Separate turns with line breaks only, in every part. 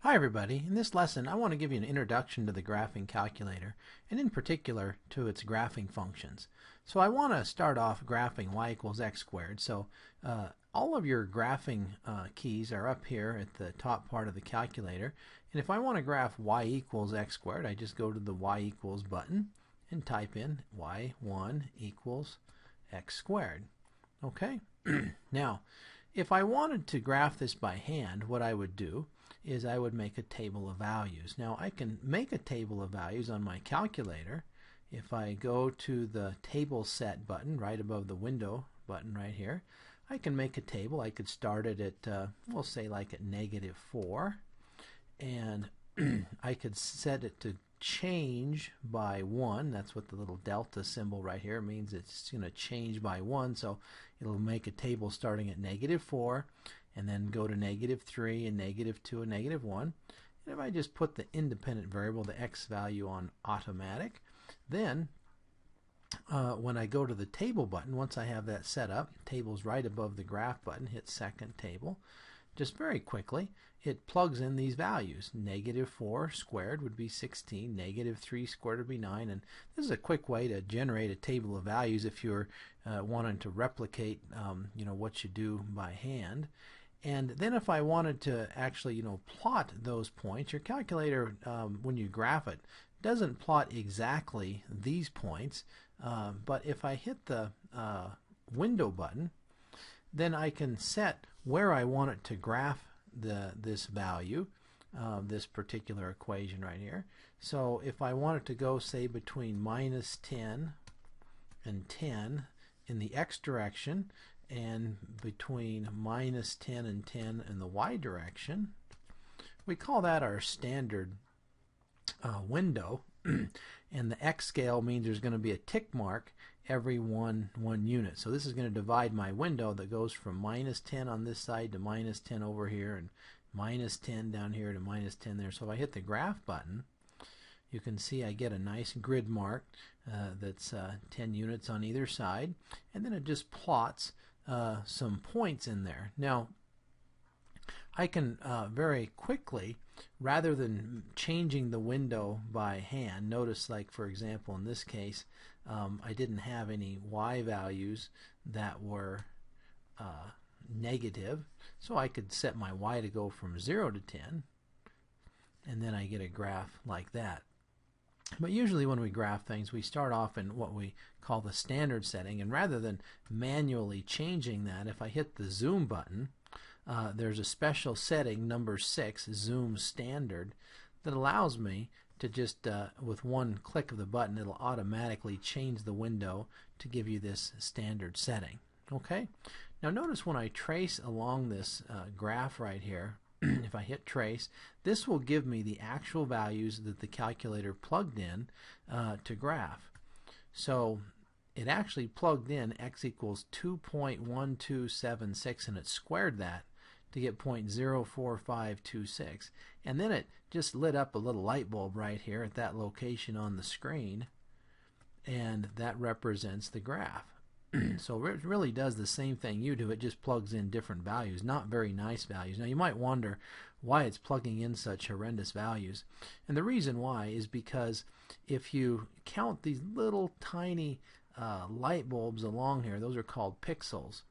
Hi everybody. In this lesson I want to give you an introduction to the graphing calculator, and in particular to its graphing functions. So I want to start off graphing y equals x squared. So all of your graphing keys are up here at the top part of the calculator, and if I want to graph y equals x squared, I just go to the y equals button and type in y1 equals x squared. Okay? Now if I wanted to graph this by hand, what I would do is I would make a table of values. Now I can make a table of values on my calculator. If I go to the table set button right above the window button right here, I can make a table. I could start it at we'll say like at -4, and I could set it to change by 1. That's what the little delta symbol right here means. It's going to change by 1, so it'll make a table starting at -4 and then go to -3 and -2 and -1. And if I just put the independent variable, the x value, on automatic, then when I go to the table button, once I have that set up, table's right above the graph button, hit second table, just very quickly it plugs in these values. -4 squared would be 16, -3 squared would be 9, and this is a quick way to generate a table of values if you're wanting to replicate what you do by hand. And then if I wanted to actually plot those points, your calculator when you graph it doesn't plot exactly these points, but if I hit the window button, then I can set where I want it to graph this value, this particular equation right here. So if I want it to go, say, between -10 and 10 in the x direction, and between -10 and 10 in the y direction, we call that our standard window. And the x scale means there's going to be a tick mark every one unit. So this is going to divide my window that goes from -10 on this side to -10 over here, and -10 down here to -10 there. So if I hit the graph button, you can see I get a nice grid mark that's 10 units on either side, and then it just plots some points in there. Now I can very quickly, rather than changing the window by hand, notice, like for example in this case I didn't have any y values that were negative, so I could set my y to go from 0 to 10, and then I get a graph like that. But usually when we graph things, we start off in what we call the standard setting, and rather than manually changing that, if I hit the zoom button, there's a special setting, number 6, zoom standard, that allows me to just with one click of the button, it'll automatically change the window to give you this standard setting. Okay, now notice when I trace along this graph right here, if I hit trace, this will give me the actual values that the calculator plugged in to graph. So it actually plugged in x equals 2.1276, and it squared that to get 0.04526, and then it just lit up a little light bulb right here at that location on the screen, and that represents the graph. So it really does the same thing you do. It just plugs in different values, not very nice values. Now you might wonder why it's plugging in such horrendous values, and the reason why is because if you count these little tiny light bulbs along here, those are called pixels.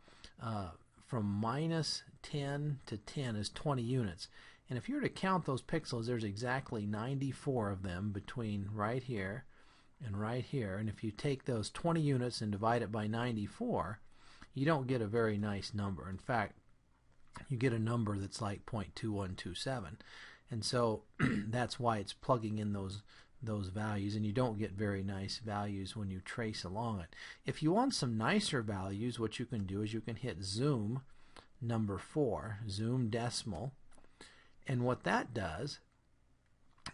From -10 to 10 is 20 units, and if you were to count those pixels, there's exactly 94 of them between right here and right here, and if you take those 20 units and divide it by 94, you don't get a very nice number. In fact, you get a number that's like 0.2127, and so that's why it's plugging in those values, and you don't get very nice values when you trace along it. If you want some nicer values, what you can do is you can hit zoom number 4, zoom decimal, and what that does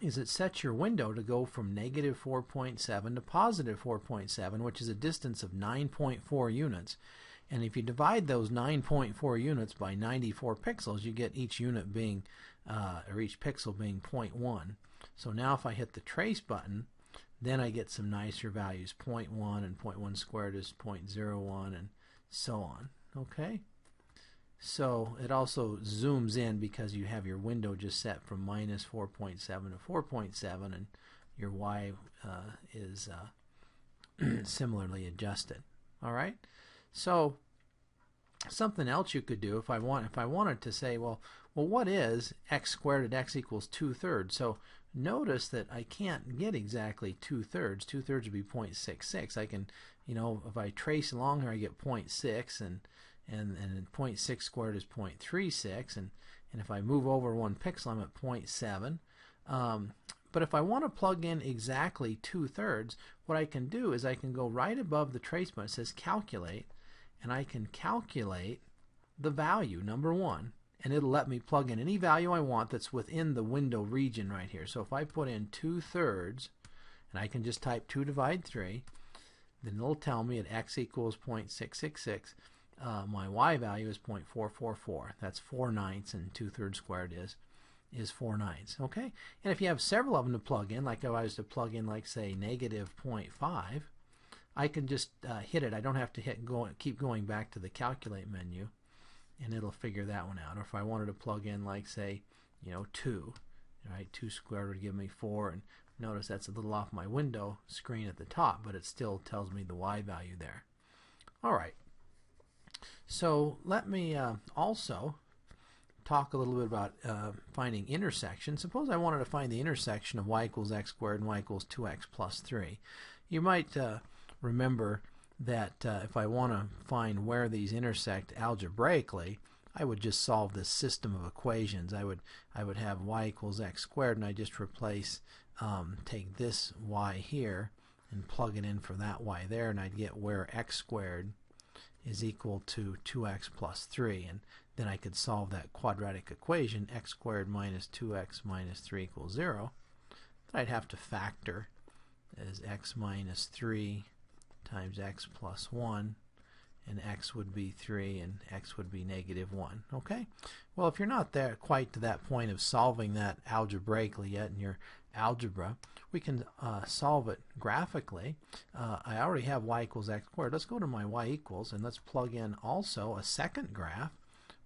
is it sets your window to go from -4.7 to +4.7, which is a distance of 9.4 units. And if you divide those 9.4 units by 94 pixels, you get each unit being, or each pixel being 0.1. So now if I hit the trace button, then I get some nicer values, 0.1, and 0.1 squared is 0.01, and so on. Okay? So it also zooms in because you have your window just set from minus 4.7 to 4.7, and your y is similarly adjusted. All right. So something else you could do if I wanted to say, well, what is x squared at x equals 2/3? So notice that I can't get exactly 2/3. 2/3 would be 0.66. I can, if I trace along here, I get 0.6, and 0.6 squared is 0.36, and if I move over 1 pixel, I'm at 0.7. But if I want to plug in exactly 2/3, what I can do is I can go right above the trace button. It says calculate, and I can calculate the value, number 1, and it'll let me plug in any value I want that's within the window region right here. So if I put in 2/3, and I can just type 2 divide 3, then it'll tell me at x equals 0.666, my y value is 0.444. That's 4/9, and 2/3 squared is 4/9. Okay, and if you have several of them to plug in, like if I was to plug in, like say negative 0.5, I can just hit it. I don't have to keep going back to the calculate menu, and it'll figure that one out. Or if I wanted to plug in, like say 2, right? 2 squared would give me 4, and notice that's a little off my window screen at the top, but it still tells me the y value there. All right. So let me also talk a little bit about finding intersections. Suppose I wanted to find the intersection of y equals x squared and y equals 2x plus 3. You might remember that if I want to find where these intersect algebraically, I would just solve this system of equations. I would have y equals x squared, and I just replace, take this y here and plug it in for that y there, and I'd get where x squared is equal to 2x plus 3, and then I could solve that quadratic equation, x squared minus 2x minus 3 equals 0. That I'd have to factor as x minus 3 times x plus 1, and x would be 3 and x would be negative 1. Okay? Well, if you're not there quite to that point of solving that algebraically yet in your algebra, we can solve it graphically. I already have y equals x squared. Let's go to my y equals, and let's plug in also a second graph,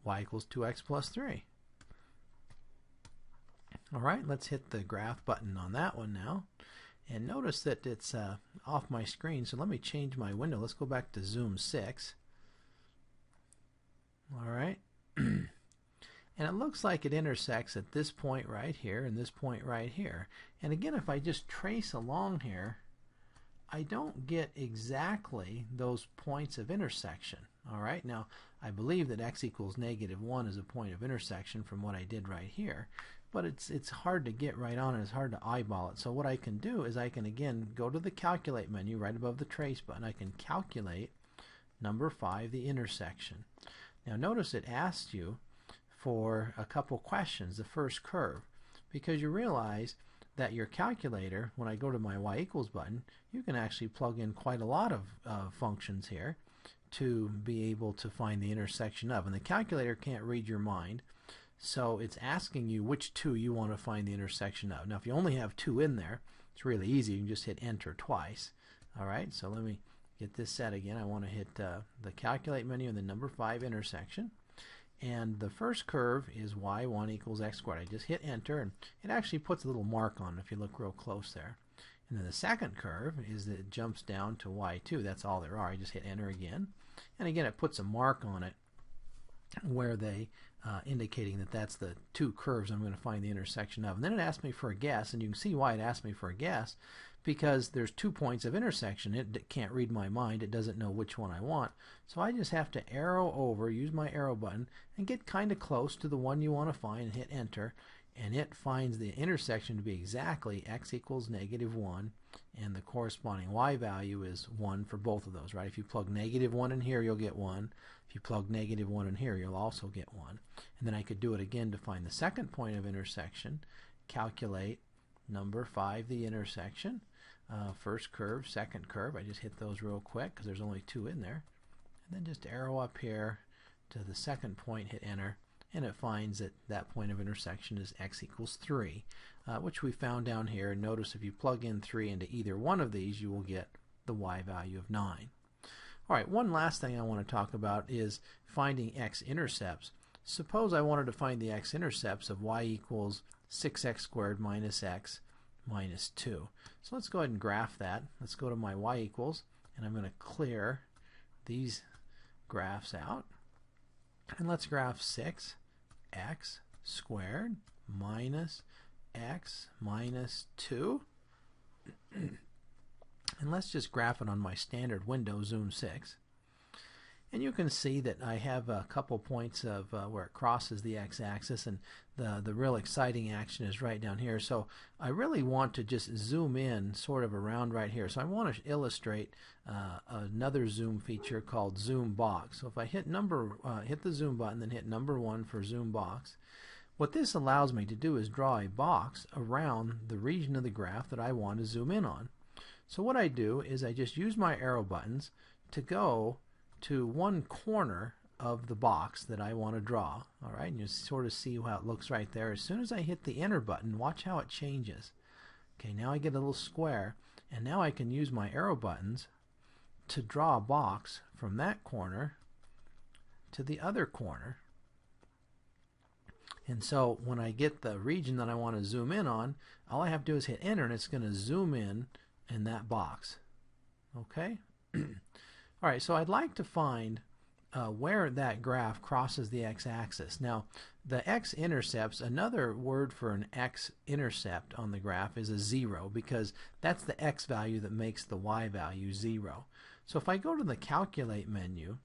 y equals 2x plus 3. All right, let's hit the graph button on that one now. And notice that it's off my screen, so let me change my window. Let's go back to Zoom 6. All right. And it looks like it intersects at this point right here and this point right here. And again, if I just trace along here, I don't get exactly those points of intersection. All right, now I believe that x equals negative 1 is a point of intersection from what I did right here, but it's hard to get right on, and it's hard to eyeball it. So what I can do is I can again go to the calculate menu right above the trace button. I can calculate number 5, the intersection. Now notice it asks you for a couple questions, the first curve, because you realize that your calculator, when I go to my y equals button, you can actually plug in quite a lot of functions here to be able to find the intersection of. And the calculator can't read your mind, so it's asking you which 2 you want to find the intersection of. Now if you only have 2 in there, it's really easy. You can just hit enter twice. Alright, so let me get this set again. I want to hit the calculate menu and the number 5 intersection. And the first curve is y1 equals x squared. I just hit enter, and it actually puts a little mark on it if you look real close there. And then the second curve is that it jumps down to y2. That's all there are. I just hit enter again. And again, it puts a mark on it where they indicating that that's the 2 curves I'm going to find the intersection of. And then it asked me for a guess, and you can see why it asked me for a guess, because there's 2 points of intersection. It can't read my mind. It doesn't know which one I want. So I just have to arrow over, use my arrow button, and get kind of close to the one you want to find and hit enter. And it finds the intersection to be exactly x equals negative 1, and the corresponding y value is 1 for both of those, right? If you plug negative 1 in here, you'll get 1. If you plug negative 1 in here, you'll also get 1. And then I could do it again to find the second point of intersection. Calculate number 5, the intersection. First curve, second curve. I just hit those real quick because there's only 2 in there. And then just arrow up here to the second point, hit enter, and it finds that that point of intersection is x equals 3, which we found down here. And notice if you plug in 3 into either one of these, you will get the y value of 9. Alright, one last thing I want to talk about is finding x-intercepts. Suppose I wanted to find the x-intercepts of y equals 6x squared minus x minus 2. So let's go ahead and graph that. Let's go to my y equals, and I'm going to clear these graphs out. And let's graph 6x squared minus x minus 2. And let's just graph it on my standard window, zoom 6. And you can see that I have a couple points of where it crosses the x-axis, and the real exciting action is right down here. So I really want to just zoom in sort of around right here. So I want to illustrate another zoom feature called zoom box. So if I hit the zoom button, then hit number 1 for zoom box, what this allows me to do is draw a box around the region of the graph that I want to zoom in on. So what I do is I just use my arrow buttons to go to one corner of the box that I want to draw. Alright, and you sort of see how it looks right there. As soon as I hit the enter button, watch how it changes. Okay, now I get a little square, and now I can use my arrow buttons to draw a box from that corner to the other corner. And so when I get the region that I want to zoom in on, all I have to do is hit enter, and it's going to zoom in that box. Okay? Alright, so I'd like to find where that graph crosses the x-axis. Now, the x-intercepts, another word for an x-intercept on the graph is a 0, because that's the x value that makes the y value 0. So if I go to the calculate menu,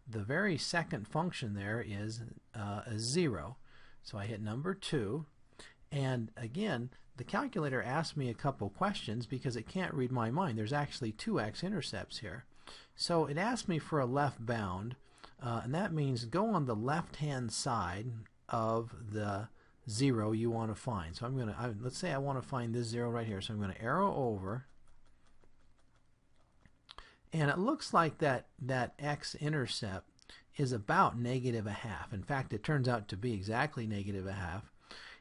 the very second function there is a 0. So I hit number 2, and again, the calculator asks me a couple questions because it can't read my mind. There's actually 2 x-intercepts here. So it asks me for a left bound, and that means go on the left-hand side of the 0 you want to find. So I'm going to, let's say I want to find this 0 right here. So I'm going to arrow over, and it looks like that x-intercept is about -0.5. In fact, it turns out to be exactly -0.5.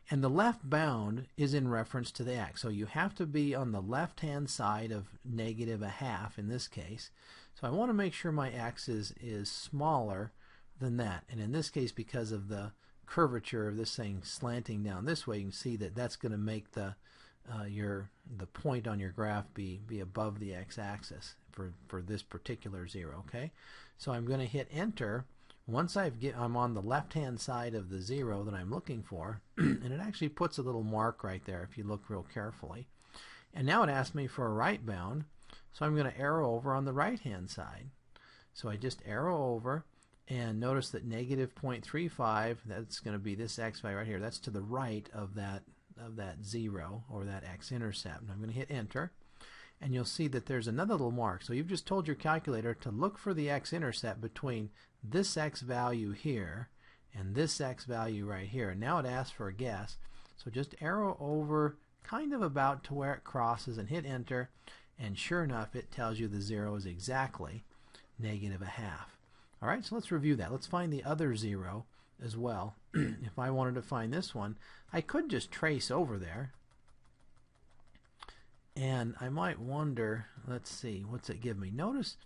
And the left bound is in reference to the x. So you have to be on the left-hand side of -0.5 in this case. So I want to make sure my x is smaller than that. And in this case, because of the curvature of this thing slanting down this way, you can see that that's going to make the point on your graph be above the x-axis for this particular 0. Okay, so I'm going to hit enter. Once I'm on the left-hand side of the 0 that I'm looking for, and it actually puts a little mark right there if you look real carefully. And now it asks me for a right bound, so I'm going to arrow over on the right-hand side. So I just arrow over, and notice that -0.35, that's going to be this x value right here. That's to the right of that 0, or that x-intercept. And I'm going to hit enter, and you'll see that there's another little mark. So you've just told your calculator to look for the x-intercept between this x value here and this x value right here. And now it asks for a guess. So just arrow over kind of about to where it crosses and hit enter, and sure enough it tells you the 0 is exactly -0.5. Alright, so let's review that. Let's find the other 0 as well. If I wanted to find this one, I could just trace over there. And I might wonder, let's see, what's it give me? Notice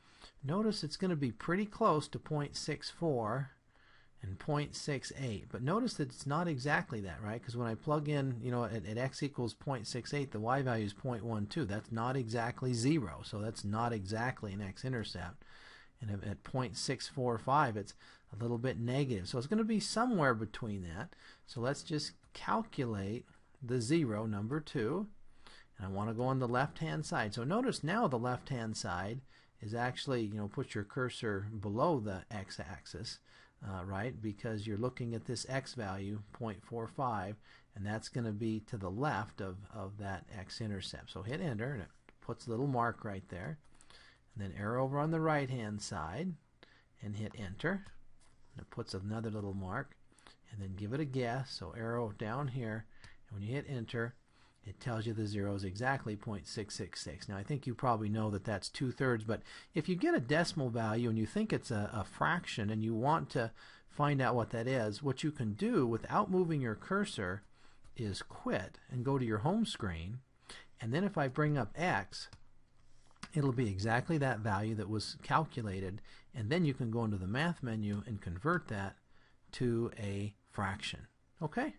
it's going to be pretty close to 0.64 and 0.68. But notice that it's not exactly that, right? Because when I plug in, at x equals 0.68, the y value is 0.12. That's not exactly 0. So that's not exactly an x-intercept. And at 0.645, it's a little bit negative. So it's going to be somewhere between that. So let's just calculate the 0, number 2. And I want to go on the left-hand side. So notice now the left-hand side is actually, put your cursor below the x-axis, right? Because you're looking at this x value, 0.45, and that's going to be to the left of that x-intercept. So hit enter, and it puts a little mark right there. And then arrow over on the right-hand side, and hit enter. And it puts another little mark. And then give it a guess. So arrow down here, and when you hit enter, it tells you the 0 is exactly 0.666. Now I think you probably know that that's 2/3, but if you get a decimal value and you think it's a fraction and you want to find out what that is, what you can do without moving your cursor is quit and go to your home screen. And then if I bring up x, it'll be exactly that value that was calculated, and then you can go into the math menu and convert that to a fraction. Okay?